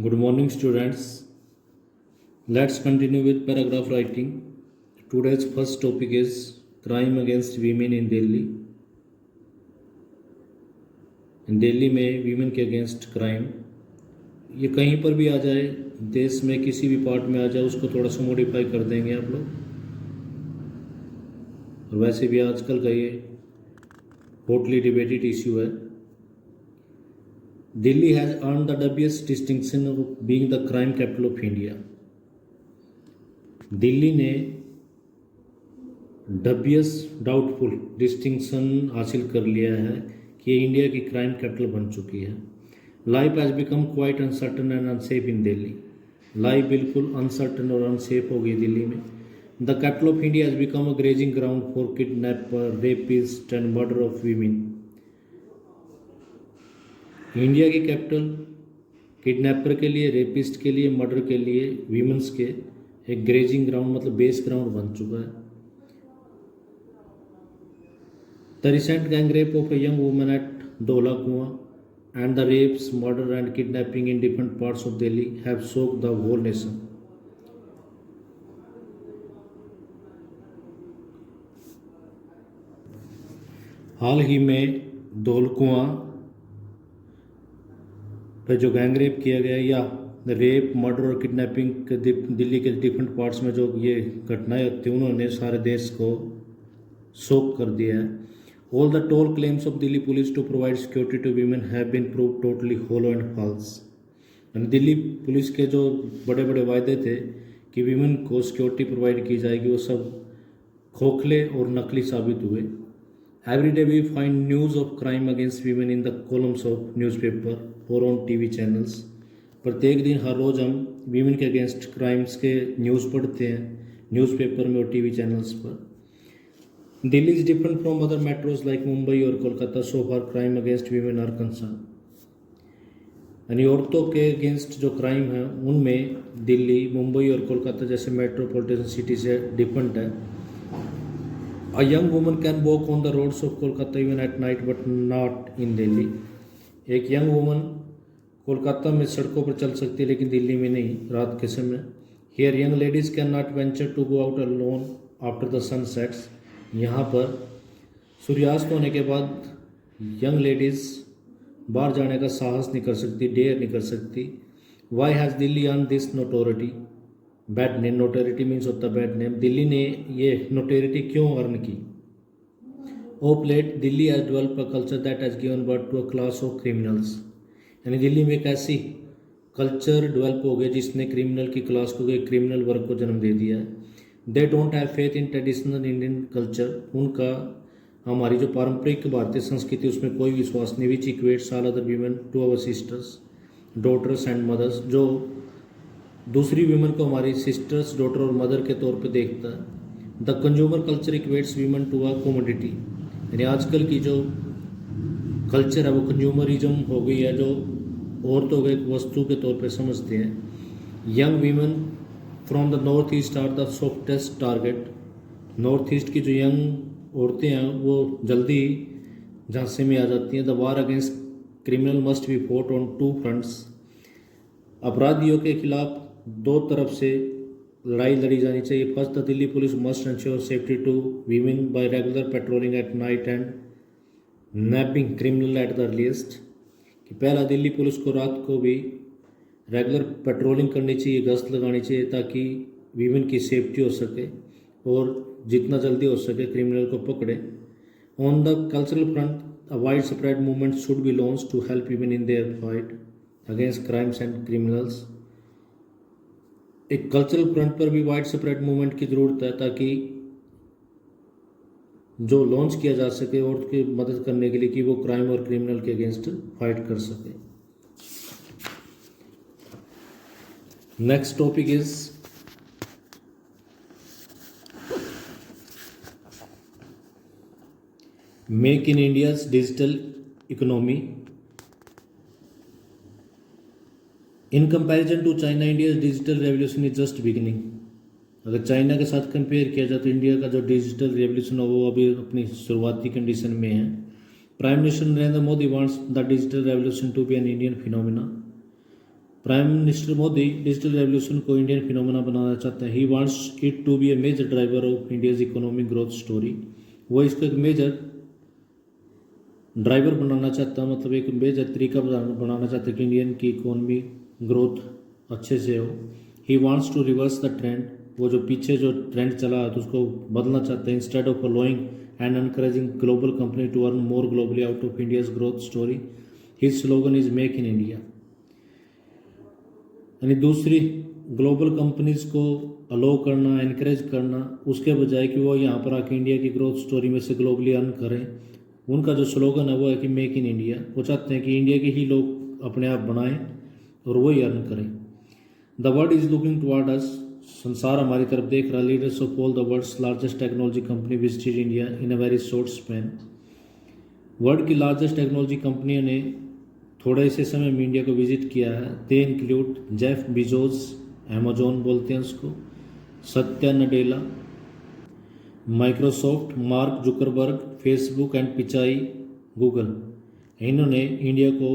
Good morning, students. Let's continue with paragraph writing. Today's first topic is crime against women in Delhi. Delhi में women के against crime, ये कहीं पर भी आ जाए, देश में किसी भी पार्ट में आ जाए, उसको थोड़ा सा मॉडिफाई कर देंगे आप लोग। और वैसे भी आजकल का ये हॉटली डिबेटेड इश्यू है। Delhi has earn the dubious distinction of being the crime capital of India. Delhi ने डबियस डाउटफुल डिस्टिंक्शन हासिल कर लिया है कि ये इंडिया की क्राइम कैपिटल बन चुकी है। Life has become quite uncertain and unsafe in Delhi. Life बिल्कुल अनसर्टन और अनसेफ हो गई दिल्ली में। The capital of India has become a grazing ground for kidnapper, rapist and murder of women. India की कैपिटल किडनैपर के लिए, रेपिस्ट के लिए, मर्डर के लिए, वीमेंस के एक ग्रेजिंग ग्राउंड मतलब बेस ग्राउंड बन चुका है। The recent gang rape of a young woman at Dhola Kuan and the rapes, murder and kidnapping in different parts of Delhi have shocked the whole nation. हाल ही में धौलकुआं पे जो gang rape किया गया या rape, murder और kidnapping के दिल्ली के different parts में जो ये घटनाएं होती हैं, उन्होंने सारे देश को शॉक कर दिया है। All the tall claims of Delhi police to provide security to women have been proved totally hollow and false. Delhi police के जो बड़े बड़े वायदे थे कि वीमेन को सिक्योरिटी प्रोवाइड की जाएगी, वो सब खोखले और नकली साबित हुए। Every day we find news of crime against women in the columns of newspaper or on TV channels. प्रत्येक दिन हर रोज़ हम वीमेन के अगेंस्ट क्राइम्स के न्यूज़ पढ़ते हैं न्यूज़पेपर में और टीवी चैनल्स पर। Delhi is different from other metros like Mumbai or Kolkata so far crime against women are concerned. यानी औरतों के अगेंस्ट जो क्राइम है उनमें दिल्ली, मुंबई और कोलकाता जैसे मेट्रोपॉलिटन सिटी से डिफरेंट है। A young woman can walk on the roads of Kolkata even at night but not in Delhi. एक यंग वुमन कोलकाता में सड़कों पर चल सकती है लेकिन दिल्ली में नहीं रात के समय। Here young ladies cannot venture to go out alone after the sun sets. यहाँ पर सूर्यास्त होने के बाद यंग लेडीज़ बाहर जाने का साहस नहीं कर सकती, डेयर नहीं कर सकती। Why has Delhi earn this notoriety? Bad name, notoriety means होता है बैड नेम। दिल्ली ने ये नोटोरिटी क्यों अर्न की? Of late Delhi has develop a culture that has given birth to a class of criminals. यानी दिल्ली में एक ऐसी कल्चर डेवलप हो गया जिसने क्रिमिनल की क्लास को, एक क्रिमिनल वर्ग को जन्म दे दिया है। They don't have faith in traditional Indian culture. उनका हमारी जो पारंपरिक भारतीय संस्कृति उसमें कोई विश्वास नहीं। Which equates all other women to our sisters, daughters and mothers. जो दूसरी वीमेन को हमारी सिस्टर्स, डॉटर और मदर के तौर पे देखता है। The consumer culture equates women to a commodity. यानी आजकल की जो कल्चर है वो कंज्यूमरिज्म हो गई है, जो औरतों को एक वस्तु के तौर पे समझते हैं। Young women from the North East are the softest target. North East की जो यंग औरतें हैं वो जल्दी झांसे में आ जाती हैं। The war against criminal must be fought on two fronts. अपराधियों के खिलाफ दो तरफ से लड़ाई लड़ी जानी चाहिए। First the Delhi police must ensure safety to women by regular patrolling at night and nabbing criminal at the earliest. कि पहला दिल्ली पुलिस को रात को भी रेगुलर पेट्रोलिंग करनी चाहिए, गश्त लगानी चाहिए ताकि वीमेन की सेफ्टी हो सके और जितना जल्दी हो सके क्रिमिनल को पकड़े। On the cultural front a wide spread movement should be launch to help women in their fight against crimes and criminals. एक कल्चरल फ्रंट पर भी वाइड स्प्रेड मूवमेंट की ज़रूरत है ताकि जो लॉन्च किया जा सके और उसकी मदद करने के लिए कि वो क्राइम और क्रिमिनल के अगेंस्ट फाइट कर सके। Next topic is make in India's digital economy. In comparison to China, India's digital revolution is just beginning. अगर चाइना के साथ कंपेयर किया जाए तो इंडिया का जो डिजिटल रेवोल्यूशन है वो अभी अपनी शुरुआती कंडीशन में है। Prime minister Narendra Modi wants the digital revolution to be an Indian phenomena. Prime minister Modi digital revolution को इंडियन फिनोमेना बनाना चाहते हैं. He wants it to be a major driver of India's economic growth story. वो इसको एक major driver बनाना चाहता है, मतलब एक मेजर तरीका बनाना चाहता है कि इंडियन की इकोनॉमी ग्रोथ अच्छे से हो. He wants to reverse the trend. वो जो पीछे जो ट्रेंड चला है तो उसको बदलना चाहते हैं. Instead of following and encouraging global company to earn more globally out of India's growth story, his slogan is make in India. यानी दूसरी ग्लोबल कंपनीज को अलो करना, एनकरेज करना, उसके बजाय कि वो यहाँ पर आके इंडिया की ग्रोथ स्टोरी में से ग्लोबली अर्न करें. उनका जो स्लोगन है वो है कि मेक इन इंडिया. वो चाहते हैं कि इंडिया के ही लोग अपने आप बनाएं और वही अर्न करें. The world is looking toward us. संसार हमारी तरफ देख रहा. Leaders of all the world's largest technology company visited India in a very short span. World की लार्जेस्ट टेक्नोलॉजी कंपनियों ने थोड़े से समय में इंडिया को विजिट किया है. They include Jeff Bezos, Amazon बोलते हैं उसको, Satya Nadella, Microsoft, mark Zuckerberg, Facebook and Pichai Google. इन्होंने इंडिया को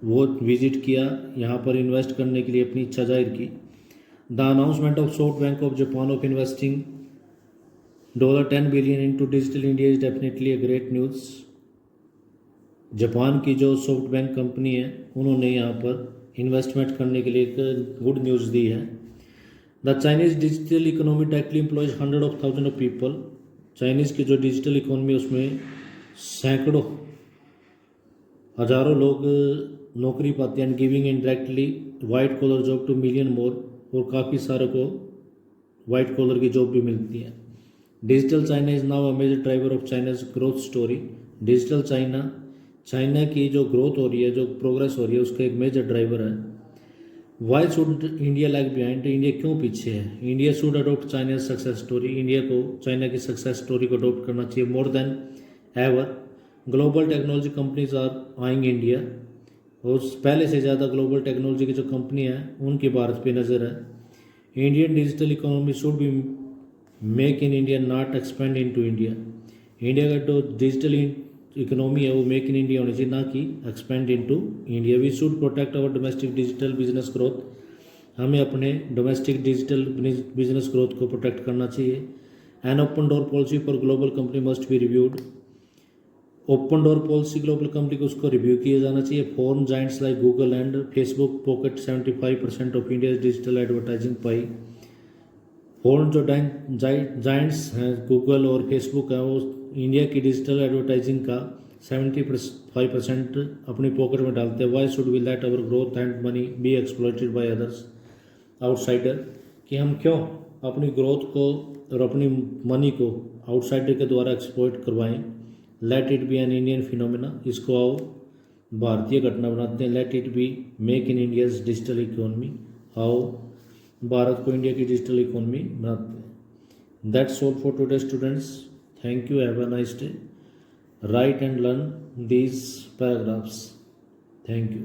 वो विजिट किया, यहाँ पर इन्वेस्ट करने के लिए अपनी इच्छा जाहिर की. The announcement of soft bank of Japan of investing $10 billion into digital India is definitely a great news. Japan की जो सॉफ्ट बैंक कंपनी है उन्होंने यहाँ पर इन्वेस्टमेंट करने के लिए एक गुड न्यूज़ दी है. The Chinese digital economy directly employees 100,000 of people. Chinese की जो डिजिटल इकोनॉमी उसमें सैकड़ों हज़ारों लोग नौकरी पाते हैं. And giving indirectly white collar job two million more. और काफ़ी सारे को वाइट कॉलर की जॉब भी मिलती है. Digital China is now a major driver of China's growth story. Digital China की जो ग्रोथ हो रही है, जो प्रोग्रेस हो रही है, उसका एक मेजर ड्राइवर है. Why should India lag behind. India क्यों पीछे है. India should adopt China success story. India को चाइना की सक्सेस स्टोरी को अडोप्ट करना चाहिए. More than ever global technology companies are eyeing India. और पहले से ज़्यादा ग्लोबल टेक्नोलॉजी की जो कंपनी है उनकी भारत पे नज़र है. Indian digital economy should be make in India, not expand into India. India का जो डिजिटल इकोनॉमी है वो मेक इन इंडिया होनी चाहिए, ना कि expand into India. We should protect our domestic digital business growth. हमें अपने डोमेस्टिक डिजिटल बिजनेस ग्रोथ को प्रोटेक्ट करना चाहिए. An open door policy for global company must be reviewed. Open door policy global company को उसको review किया जाना चाहिए. Foreign giants like Google and Facebook pocket 75% of India digital advertising pie. Foreign जो giants हैं Google और Facebook है वो इंडिया की डिजिटल एडवर्टाइजिंग का 75% अपनी पॉकेट में डालते हैं. Why should we let our growth and money be exploited by others outsider. कि हम क्यों अपनी ग्रोथ को और अपनी मनी को आउटसाइडर के द्वारा एक्सप्लॉइट करवाएं. Let it be an Indian phenomena. इसको आओ भारतीय घटना बनाते हैं. Let it be make in India's digital economy. आओ भारत को इंडिया की डिजिटल इकोनॉमी बनाते हैं. That's all for today students. Thank you. Have a nice day. Right and learn these paragraphs. Thank you.